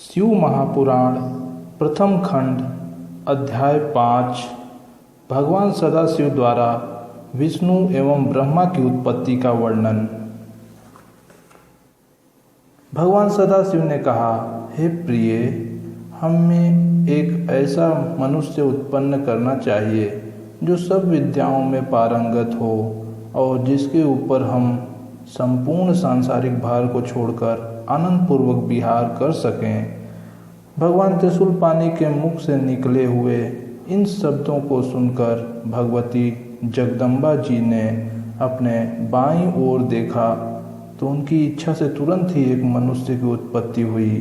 शिव महापुराण प्रथम खंड अध्याय 5 भगवान सदाशिव द्वारा विष्णु एवं ब्रह्मा की उत्पत्ति का वर्णन। भगवान सदाशिव ने कहा, हे प्रिय, हमें एक ऐसा मनुष्य उत्पन्न करना चाहिए जो सब विद्याओं में पारंगत हो और जिसके ऊपर हम संपूर्ण सांसारिक भार को छोड़कर आनंद पूर्वक विहार कर सकें। भगवान त्रिशूल पानी के मुख से निकले हुए इन शब्दों को सुनकर भगवती जगदम्बा जी ने अपने बाईं ओर देखा तो उनकी इच्छा से तुरंत ही एक मनुष्य की उत्पत्ति हुई।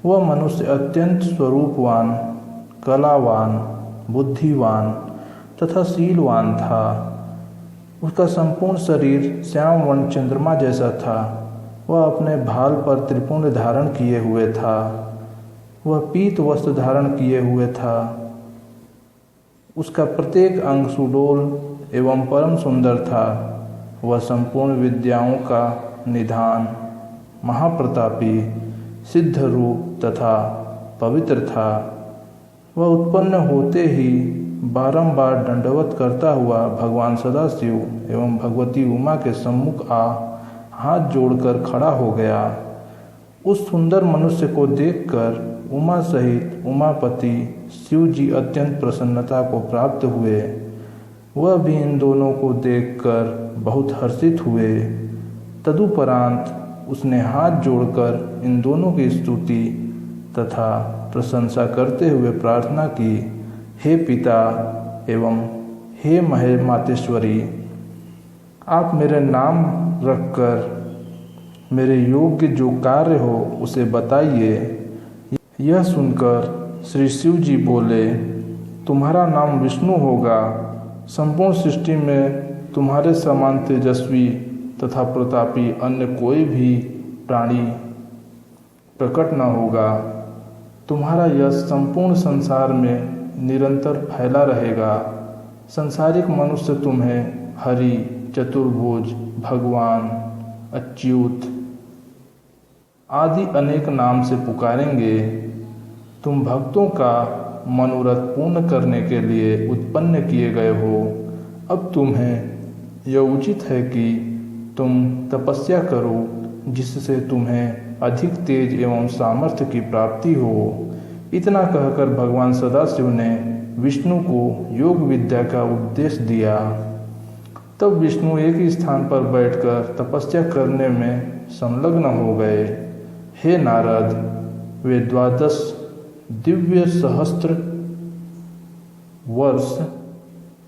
वह मनुष्य अत्यंत स्वरूपवान, कलावान, बुद्धिवान तथा शीलवान था। उसका संपूर्ण शरीर श्याम वर्ण चंद्रमा जैसा था। वह अपने भाल पर त्रिपुंड धारण किए हुए था। वह पीत वस्त्र धारण किए हुए था। उसका प्रत्येक अंग सुडोल एवं परम सुंदर था। वह संपूर्ण विद्याओं का निधान, महाप्रतापी, सिद्ध रूप तथा पवित्र था। वह उत्पन्न होते ही बारंबार दंडवत करता हुआ भगवान सदाशिव एवं भगवती उमा के सम्मुख हाथ जोड़कर खड़ा हो गया। उस सुंदर मनुष्य को देखकर उमा सहित उमापति शिव जी अत्यंत प्रसन्नता को प्राप्त हुए। वह भी इन दोनों को देखकर बहुत हर्षित हुए। तदुपरांत उसने हाथ जोड़कर इन दोनों की स्तुति तथा प्रशंसा करते हुए प्रार्थना की, हे पिता एवं हे मातेश्वरी, आप मेरे नाम रखकर मेरे योग्य जो कार्य हो उसे बताइए। यह सुनकर श्री शिव जी बोले, तुम्हारा नाम विष्णु होगा। संपूर्ण सृष्टि में तुम्हारे समान तेजस्वी तथा प्रतापी अन्य कोई भी प्राणी प्रकट न होगा। तुम्हारा यश संपूर्ण संसार में निरंतर फैला रहेगा। संसारिक मनुष्य तुम्हें हरि, चतुर्भुज, भगवान, अच्युत आदि अनेक नाम से पुकारेंगे। तुम भक्तों का मनोरथ पूर्ण करने के लिए उत्पन्न किए गए हो। अब तुम्हें यह उचित है कि तुम तपस्या करो जिससे तुम्हें अधिक तेज एवं सामर्थ्य की प्राप्ति हो। इतना कहकर भगवान सदाशिव ने विष्णु को योग विद्या का उपदेश दिया। तब विष्णु एक ही स्थान पर बैठकर तपस्या करने में संलग्न हो गए। हे नारद, वे 12 दिव्य सहस्त्र वर्ष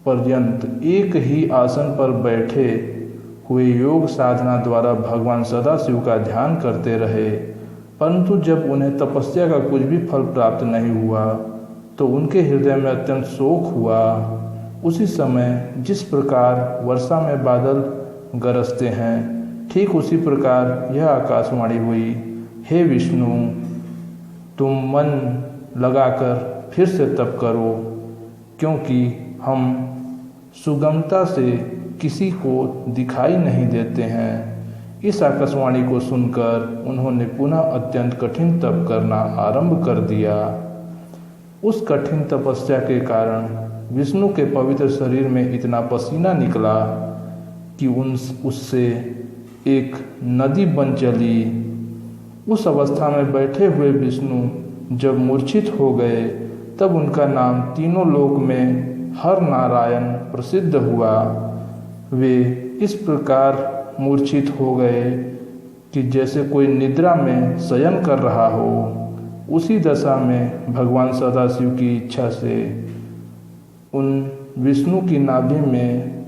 पर्यंत एक ही आसन पर बैठे हुए योग साधना द्वारा भगवान सदाशिव का ध्यान करते रहे। परंतु जब उन्हें तपस्या का कुछ भी फल प्राप्त नहीं हुआ तो उनके हृदय में अत्यंत शोक हुआ। उसी समय जिस प्रकार वर्षा में बादल गरजते हैं, ठीक उसी प्रकार यह आकाशवाणी हुई, हे विष्णु, तुम मन लगाकर फिर से तप करो, क्योंकि हम सुगमता से किसी को दिखाई नहीं देते हैं। इस आकाशवाणी को सुनकर उन्होंने पुनः अत्यंत कठिन तप करना आरंभ कर दिया। उस कठिन तपस्या के कारण विष्णु के पवित्र शरीर में इतना पसीना निकला कि उससे एक नदी बन चली। उस अवस्था में बैठे हुए विष्णु जब मूर्छित हो गए तब उनका नाम तीनों लोक में हर नारायण प्रसिद्ध हुआ। वे इस प्रकार मूर्छित हो गए कि जैसे कोई निद्रा में शयन कर रहा हो। उसी दशा में भगवान सदाशिव की इच्छा से उन विष्णु की नाभि में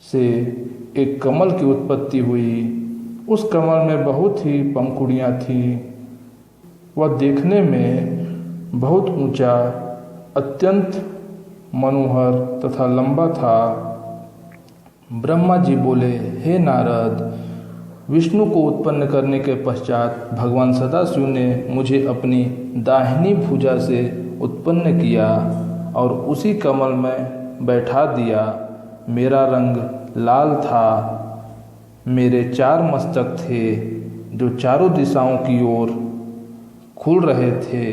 से एक कमल की उत्पत्ति हुई। उस कमल में बहुत ही पंखुड़ियाँ थीं। वह देखने में बहुत ऊंचा, अत्यंत मनोहर तथा लंबा था। ब्रह्मा जी बोले, हे नारद, विष्णु को उत्पन्न करने के पश्चात भगवान सदाशिव ने मुझे अपनी दाहिनी भुजा से उत्पन्न किया और उसी कमल में बैठा दिया। मेरा रंग लाल था। मेरे 4 मस्तक थे जो चारों दिशाओं की ओर खुल रहे थे।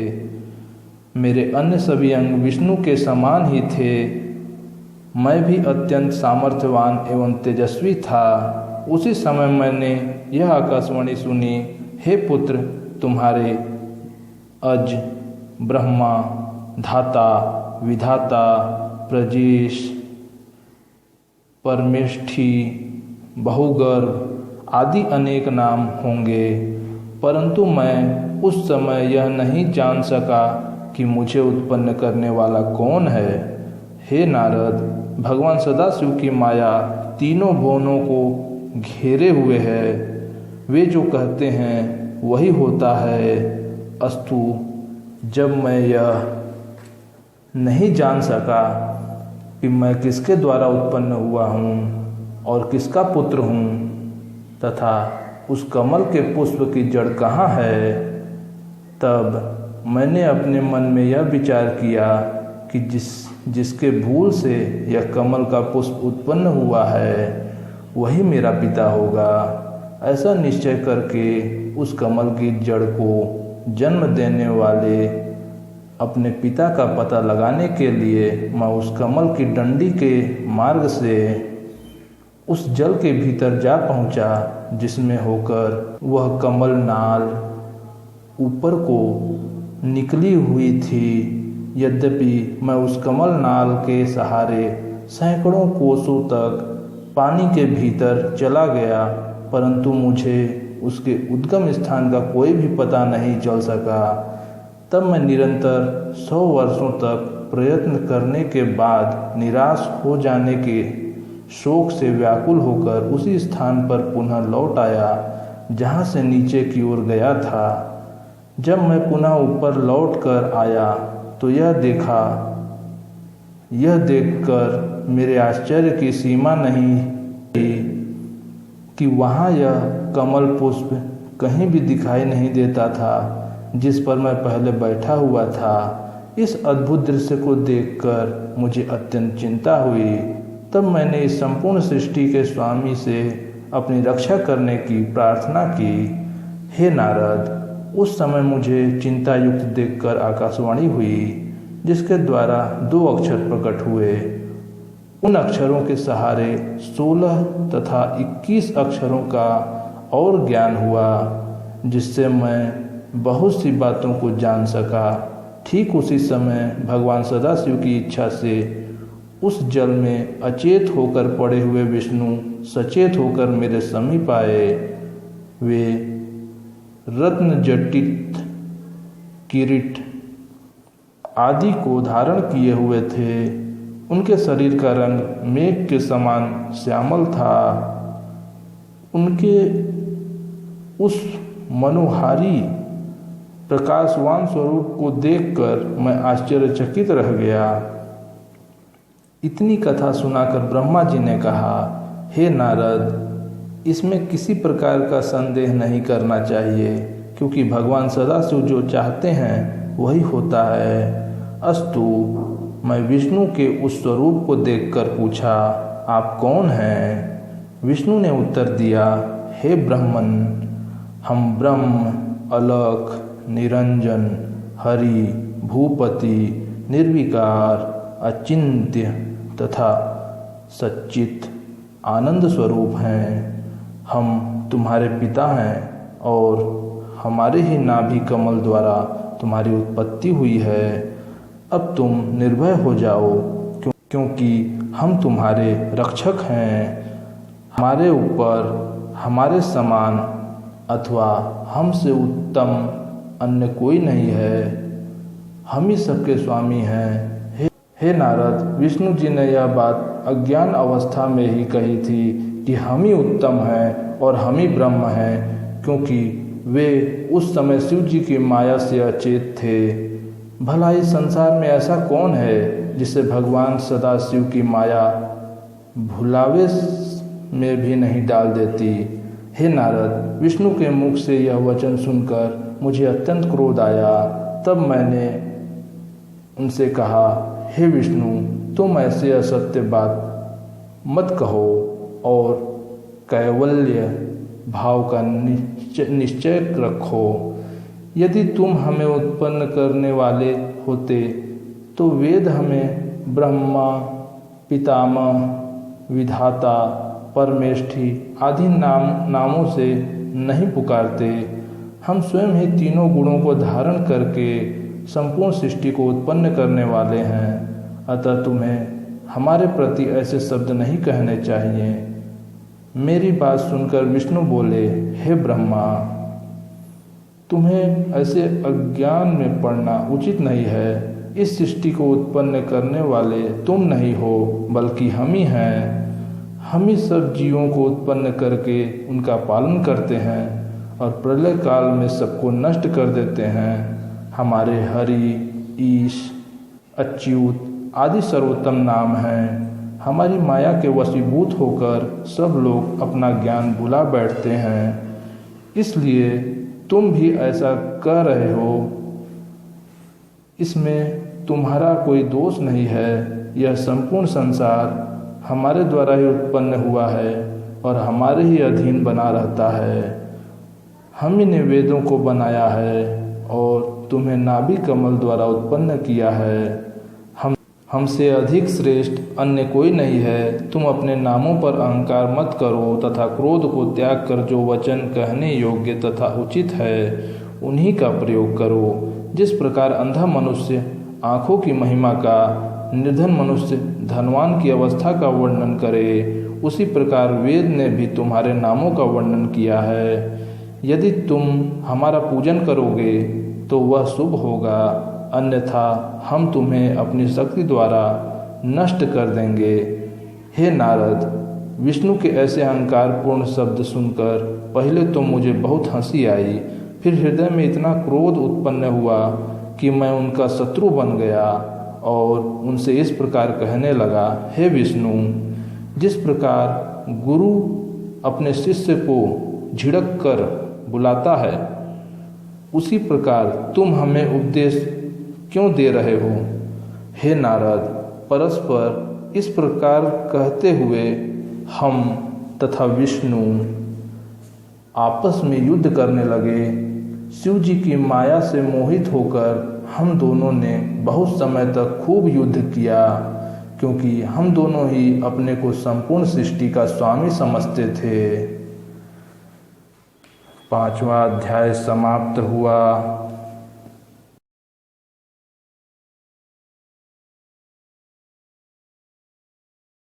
मेरे अन्य सभी अंग विष्णु के समान ही थे। मैं भी अत्यंत सामर्थ्यवान एवं तेजस्वी था। उसी समय मैंने यह आकाशवाणी सुनी, हे पुत्र, तुम्हारे अज, ब्रह्मा, धाता, विधाता, प्रजेश, परमेष्ठी, बहुगर्भ आदि अनेक नाम होंगे, परंतु मैं उस समय यह नहीं जान सका कि मुझे उत्पन्न करने वाला कौन है। हे नारद, भगवान सदाशिव की माया तीनों भुवनों को घेरे हुए है। वे जो कहते हैं वही होता है। अस्तु, जब मैं यह नहीं जान सका कि मैं किसके द्वारा उत्पन्न हुआ हूँ और किसका पुत्र हूँ तथा उस कमल के पुष्प की जड़ कहाँ है, तब मैंने अपने मन में यह विचार किया कि जिसके भूल से यह कमल का पुष्प उत्पन्न हुआ है वही मेरा पिता होगा। ऐसा निश्चय करके उस कमल की जड़ को जन्म देने वाले अपने पिता का पता लगाने के लिए मैं उस कमल की डंडी के मार्ग से उस जल के भीतर जा पहुंचा, जिसमें होकर वह कमल नाल ऊपर को निकली हुई थी। यद्यपि मैं उस कमल नाल के सहारे सैकड़ों कोसों तक पानी के भीतर चला गया, परंतु मुझे उसके उद्गम स्थान का कोई भी पता नहीं चल सका। तब मैं निरंतर 100 वर्षों तक प्रयत्न करने के बाद निराश हो जाने के शोक से व्याकुल होकर उसी स्थान पर पुनः लौट आया जहाँ से नीचे की ओर गया था। जब मैं पुनः ऊपर लौट कर आया तो यह देखकर मेरे आश्चर्य की सीमा नहीं थी कि वहाँ यह कमल पुष्प कहीं भी दिखाई नहीं देता था जिस पर मैं पहले बैठा हुआ था। इस अद्भुत दृश्य को देखकर मुझे अत्यंत चिंता हुई। तब मैंने इस संपूर्ण सृष्टि के स्वामी से अपनी रक्षा करने की प्रार्थना की। हे नारद, उस समय मुझे चिंता युक्त देखकर आकाशवाणी हुई, जिसके द्वारा 2 अक्षर प्रकट हुए। उन अक्षरों के सहारे 16 तथा 21 अक्षरों का और ज्ञान हुआ, जिससे मैं बहुत सी बातों को जान सका। ठीक उसी समय भगवान सदाशिव की इच्छा से उस जल में अचेत होकर पड़े हुए विष्णु सचेत होकर मेरे समीप आए। वे रत्न जटित किरीट आदि को धारण किए हुए थे। उनके शरीर का रंग मेघ के समान श्यामल था। उनके उस मनोहारी प्रकाशवान स्वरूप को देखकर मैं आश्चर्यचकित रह गया। इतनी कथा सुनाकर ब्रह्मा जी ने कहा, हे नारद, इसमें किसी प्रकार का संदेह नहीं करना चाहिए, क्योंकि भगवान सदाशिव जो चाहते हैं वही होता है। अस्तु, मैं विष्णु के उस स्वरूप को देखकर पूछा, आप कौन हैं? विष्णु ने उत्तर दिया, हे ब्राह्मण, हम ब्रह्म, अलख, निरंजन, हरि, भूपति, निर्विकार, अचिंत्य तथा सच्चित आनंद स्वरूप हैं। हम तुम्हारे पिता हैं और हमारे ही नाभि कमल द्वारा तुम्हारी उत्पत्ति हुई है। अब तुम निर्भय हो जाओ, क्योंकि हम तुम्हारे रक्षक हैं। हमारे ऊपर हमारे समान अथवा हमसे उत्तम अन्य कोई नहीं है। हम ही सबके स्वामी हैं। हे नारद, विष्णु जी ने यह बात अज्ञान अवस्था में ही कही थी कि हम ही उत्तम हैं और हम ही ब्रह्म हैं, क्योंकि वे उस समय शिव जी की माया से अचेत थे। भला इस संसार में ऐसा कौन है जिसे भगवान सदाशिव की माया भुलावे में भी नहीं डाल देती? हे नारद, विष्णु के मुख से यह वचन सुनकर मुझे अत्यंत क्रोध आया। तब मैंने उनसे कहा, हे विष्णु, तुम ऐसे असत्य बात मत कहो और कैवल्य भाव का निश्चय रखो। यदि तुम हमें उत्पन्न करने वाले होते तो वेद हमें ब्रह्मा, पितामह, विधाता, परमेष्ठी आदि नामों से नहीं पुकारते। हम स्वयं ही तीनों गुणों को धारण करके संपूर्ण सृष्टि को उत्पन्न करने वाले हैं। अतः तुम्हें हमारे प्रति ऐसे शब्द नहीं कहने चाहिए। मेरी बात सुनकर विष्णु बोले, हे ब्रह्मा, तुम्हें ऐसे अज्ञान में पड़ना उचित नहीं है। इस सृष्टि को उत्पन्न करने वाले तुम नहीं हो, बल्कि हम ही हैं। हम ही सब जीवों को उत्पन्न करके उनका पालन करते हैं और प्रलय काल में सबको नष्ट कर देते हैं। हमारे हरि, ईश, अच्युत आदि सर्वोत्तम नाम हैं। हमारी माया के वशीभूत होकर सब लोग अपना ज्ञान भुला बैठते हैं। इसलिए तुम भी ऐसा कह रहे हो। इसमें तुम्हारा कोई दोष नहीं है। यह संपूर्ण संसार हमारे द्वारा ही उत्पन्न हुआ है और हमारे ही अधीन बना रहता है। हम ही ने वेदों को बनाया है और तुम्हें नाभि कमल द्वारा उत्पन्न किया है। हमसे अधिक श्रेष्ठ अन्य कोई नहीं है। तुम अपने नामों पर अहंकार मत करो तथा क्रोध को त्याग कर जो वचन कहने योग्य तथा उचित है उन्हीं का प्रयोग करो। जिस प्रकार अंधा मनुष्य आँखों की महिमा का, निर्धन मनुष्य धनवान की अवस्था का वर्णन करे, उसी प्रकार वेद ने भी तुम्हारे नामों का वर्णन किया है। यदि तुम हमारा पूजन करोगे तो वह शुभ होगा, अन्यथा हम तुम्हें अपनी शक्ति द्वारा नष्ट कर देंगे। हे नारद, विष्णु के ऐसे अहंकारपूर्ण शब्द सुनकर पहले तो मुझे बहुत हंसी आई, फिर हृदय में इतना क्रोध उत्पन्न हुआ कि मैं उनका शत्रु बन गया और उनसे इस प्रकार कहने लगा, हे विष्णु, जिस प्रकार गुरु अपने शिष्य को झिड़क कर बुलाता है, उसी प्रकार तुम हमें उपदेश क्यों दे रहे हो? हे नारद, परस्पर इस प्रकार कहते हुए हम तथा विष्णु आपस में युद्ध करने लगे। शिव जी की माया से मोहित होकर हम दोनों ने बहुत समय तक खूब युद्ध किया, क्योंकि हम दोनों ही अपने को संपूर्ण सृष्टि का स्वामी समझते थे। 5वां अध्याय समाप्त हुआ।